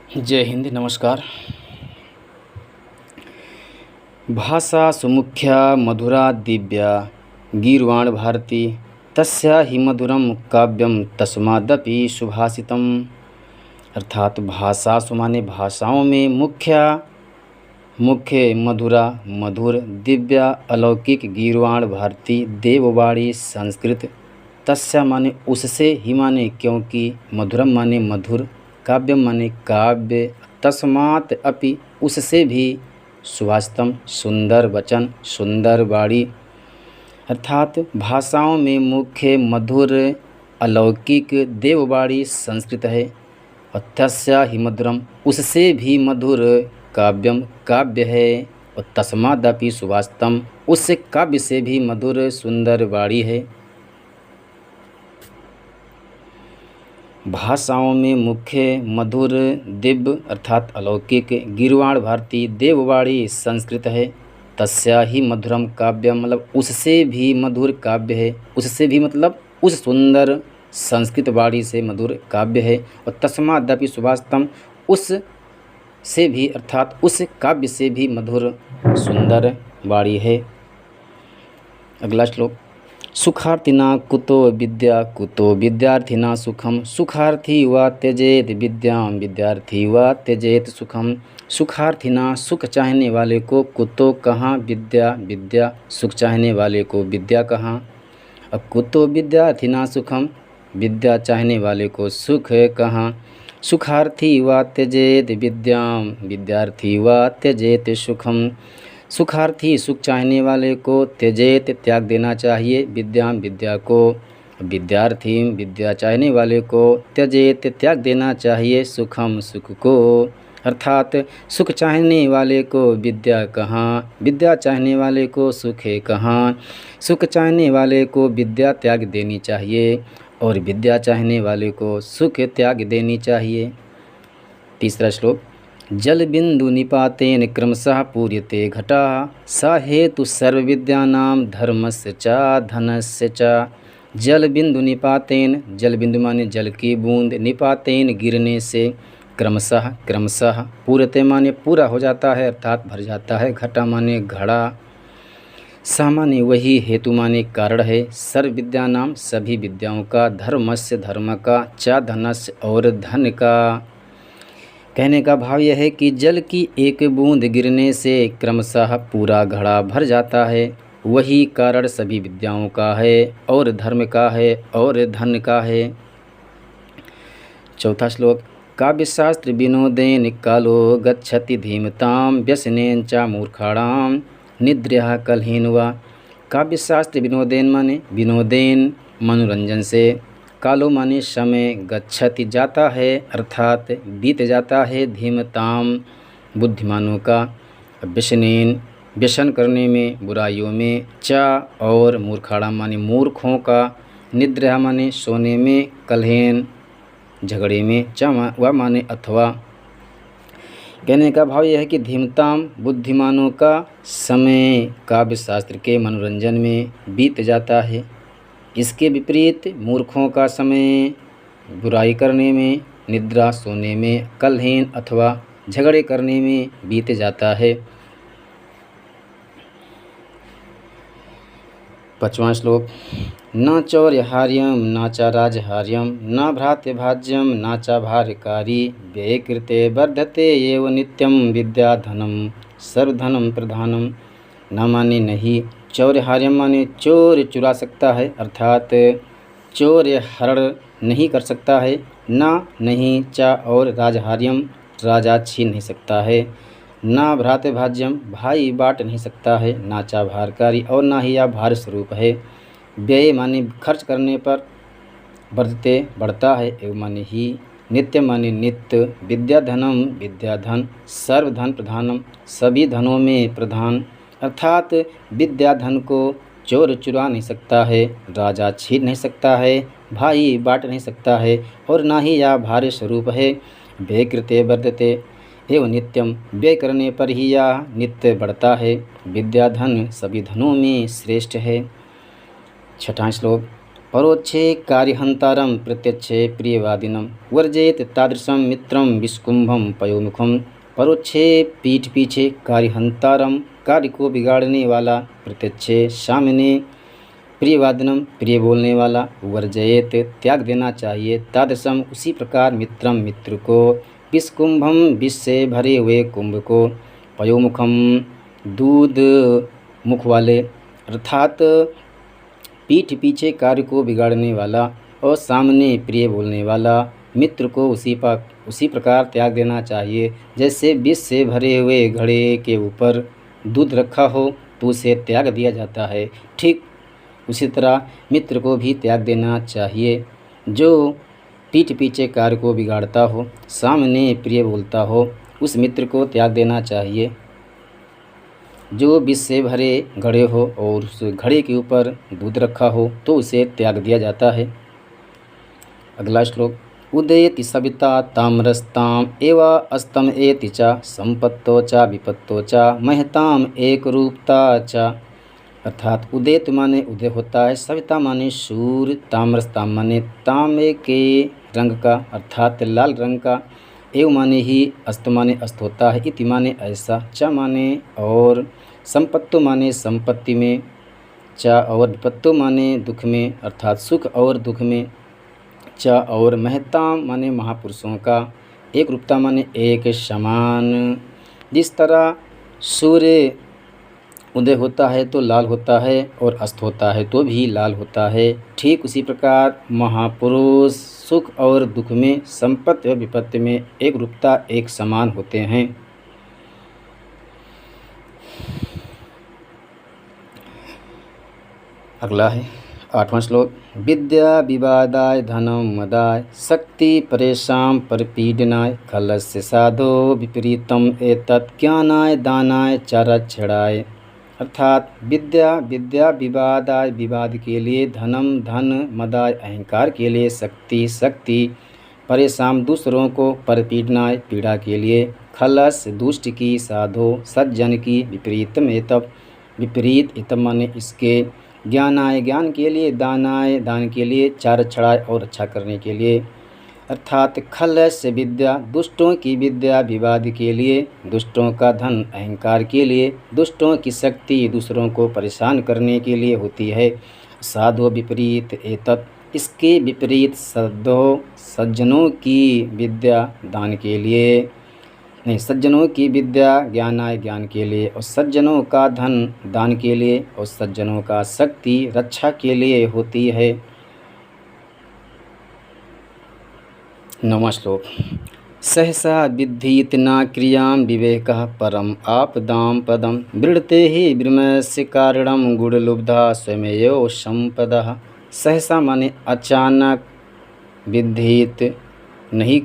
जय हिंद। नमस्कार। भाषा सुमुख्या मधुरा दिव्या गीर्वाण भारती तस्या ही मधुरम काव्यम तस्मादपि सुभाषितम। अर्थात भाषा सुमाने भाषाओं में मुख्य मधुरा मधुर दिव्या अलौकिक गीर्वाण भारती देववाणी संस्कृत। तस्या माने उससे, ही माने क्योंकि, मधुरम माने मधुर, काव्यम माने काव्य, तस्मात् अपि उससे भी, सुभाषितम सुंदर वचन, सुंदर वाणी। अर्थात भाषाओं में मुख्य मधुर अलौकिक देववाणी संस्कृत है और तस्या ही मधुरम उससे भी मधुर काव्यम काव्य है और तस्मादपि सुभाषितम उससे काव्य से भी मधुर सुंदर वाणी है। भाषाओं में मुख्य मधुर दिव्य अर्थात अलौकिक गीर्वाण भारती देववाणी संस्कृत है। तस्या ही मधुरम काव्यम मतलब उससे भी मधुर काव्य है। उससे भी मतलब उस सुंदर संस्कृत वाणी से मधुर काव्य है और तस्मादपि सुभाषितम उस से भी अर्थात उस काव्य से भी मधुर सुंदर वाणी है। अगला श्लोक। सुखार्थिना कुतो विद्या कुतो विद्यार्थिना सुखम सुखार्थी वा त्यजेत विद्याम विद्यार्थी वा त्यजेत सुखम। सुखार्थिना सुख चाहने वाले को कुतो कहाँ विद्या विद्या, सुख चाहने वाले को विद्या कहाँ। अब कुतो विद्यार्थिना सुखम विद्या चाहने वाले को सुख कहाँ। सुखार्थी वा त्यजेत विद्याम विद्यार्थी वा त्यजेत सुखम। सुखार्थी सुख चाहने वाले को त्यजेत त्याग देना चाहिए विद्याम विद्या को। विद्यार्थी विद्या चाहने वाले को त्यजेत त्याग देना चाहिए सुखम सुख को। अर्थात सुख चाहने वाले को विद्या कहाँ, विद्या चाहने वाले को सुख है कहाँ। सुख चाहने वाले को विद्या त्याग देनी चाहिए और विद्या चाहने वाले को सुख त्याग देनी चाहिए। तीसरा श्लोक। जल बिंदु निपातेन क्रमशः पूर्यते घटा सा हेतु सर्वविद्यानां धर्मस्य च धनस्य च। जल बिंदु निपातेन, जल बिंदु माने जल की बूंद, निपातेन गिरने से, क्रमशः क्रमशः, पूर्यते माने पूरा हो जाता है अर्थात भर जाता है, घटा माने घड़ा, सा माने वही, हेतु माने कारण है, सर्व विद्यानाम सभी विद्याओं का, धर्मस्य धर्म का, च धनस्य और धन का। कहने का भाव यह है कि जल की एक बूंद गिरने से क्रमशः पूरा घड़ा भर जाता है, वही कारण सभी विद्याओं का है और धर्म का है और धन का है। चौथा श्लोक। काव्यशास्त्र विनोदेन कालो गच्छति धीमताम व्यसनेन च मूर्खाणाम निद्रया कलहीन वा। काव्यशास्त्र विनोदेन माने विनोदेन मनोरंजन से, कालो माने समय, गच्छति जाता है अर्थात बीत जाता है, धीमताम बुद्धिमानों का, व्यसनेन व्यसन करने में बुराइयों में, च और मूर्खाड़ा माने मूर्खों का, निद्रा माने सोने में, कलहेन झगड़े में, च व माने अथवा। कहने का भाव यह है कि धीमताम बुद्धिमानों का समय काव्य शास्त्र के मनोरंजन में बीत जाता है, इसके विपरीत मूर्खों का समय बुराई करने में, निद्रा सोने में, कलहीन अथवा झगड़े करने में बीत जाता है। पांचवां श्लोक। न चौर्यहार्यम न च राजहार्यम न भ्रातृभाज्यम न च भार्यकारी व्यये कृते वर्धते एव नित्यम विद्याधनम सर्वधनम प्रधानम। न माने नहीं, चौर्यहार्यम माने चोर चुरा सकता है अर्थात चोर हरण नहीं कर सकता है, ना नहीं, चा और राजहार्यम राजा छीन नहीं सकता है, ना भ्रातृभाज्यम भाई बांट नहीं सकता है, ना चा भारकारी और ना ही यह भार स्वरूप है। व्यय माने खर्च करने पर, वर्धते बढ़ता है, एवं माने ही, नित्य माने नित्य, विद्याधनम विद्याधन, सर्वधन प्रधानम सभी धनों में प्रधान। अर्थात विद्याधन को चोर चुरा नहीं सकता है, राजा छीन नहीं सकता है, भाई बांट नहीं सकता है और ना ही यह भार्य स्वरूप है। व्यय कृते वर्धते एवं नित्यम, व्यय करने पर ही यह नित्य बढ़ता है। विद्याधन सभी धनों में श्रेष्ठ है। छठा श्लोक। परोक्षे कार्यहंतारं प्रत्यक्षे प्रियवादिनं वर्जेत तादृशं मित्रं विस्कुंभम पयोमुखम। परोक्षे पीठ पीछे, कार्यहंतारम कार्य को बिगाड़ने वाला, प्रत्यक्षे सामने, प्रियवादनम प्रिय बोलने वाला, वर्जयेत त्याग देना चाहिए, तादृशम उसी प्रकार, मित्रम मित्र को, विस्कुंभम विष से भरे हुए कुंभ को, पयोमुखम दूध मुख वाले अर्थात पीठ पीछे कार्य को बिगाड़ने वाला और सामने प्रिय बोलने वाला मित्र को उसी प्रकार त्याग देना चाहिए जैसे विष से भरे हुए घड़े के ऊपर दूध रखा हो तो उसे त्याग दिया जाता है। ठीक उसी तरह मित्र को भी त्याग देना चाहिए। जो पीठ पीछे कार्य को बिगाड़ता हो, सामने प्रिय बोलता हो, उस मित्र को त्याग देना चाहिए। जो विष से भरे घड़े हो और उस घड़े के ऊपर दूध रखा हो तो उसे त्याग दिया जाता है। अगला श्लोक, उदयति सविता ताम्रस्ताम एवा अस्तम एति च संपत्तो च विपत्तो च महताम एक रूपता च। अर्थात उदयत माने उदय होता है, सविता माने सूर्य, ताम्रस्ताम माने तांबे के रंग का अर्थात लाल रंग का, एव माने ही, अस्त माने अस्त होता है, इति माने ऐसा, च माने और, संपत्तो माने संपत्ति में, च और विपत्तो माने दुख में अर्थात सुख और दुख में, च और महताम माने महापुरुषों का, एक रूपता माने एक समान। जिस तरह सूर्य उदय होता है तो लाल होता है और अस्त होता है तो भी लाल होता है, ठीक उसी प्रकार महापुरुष सुख और दुख में, संपत्ति और विपत्ति में एक रूपता एक समान होते हैं। अगला है 8वां श्लोक, विद्या विवादाय धनम मदाय शक्ति परेशान परपीडनाय खलस्य साधो विपरीतम एतत् ज्ञानाय दानाय चरक्षणाय। अर्थात विद्या विवादाय विवाद के लिए, धनम धन, मदाय अहंकार के लिए, शक्ति परेशान दूसरों को, परपीडनाय पीड़ा के लिए, खलस दुष्ट की, साधो सज्जन की, विपरीतम एतत् विपरीत, इतम माने इसके, ज्ञानाय ज्ञान के लिए, दानाय दान के लिए, चरक्षणाय और अच्छा करने के लिए। अर्थात खलस्य विद्या दुष्टों की विद्या विवाद के लिए, दुष्टों का धन अहंकार के लिए, दुष्टों की शक्ति दूसरों को परेशान करने के लिए होती है। साधो विपरीत एतत् इसके विपरीत, सद्धो सज्जनों की विद्या दान के लिए, नहीं सज्जनों की विद्या ज्ञानाय ज्ञान के लिए, और सज्जनों का धन दान के लिए, और सज्जनों का शक्ति रक्षा के लिए होती है। 9वां श्लोक, सहसा विद्धीत न क्रियां विवेकः परम आपदां पदम वृणते ही ब्रह्मस्य कारणं गुणलुब्धा स्वयमेव संपदः। सहसा माने अचानक, विद्धीत नहीं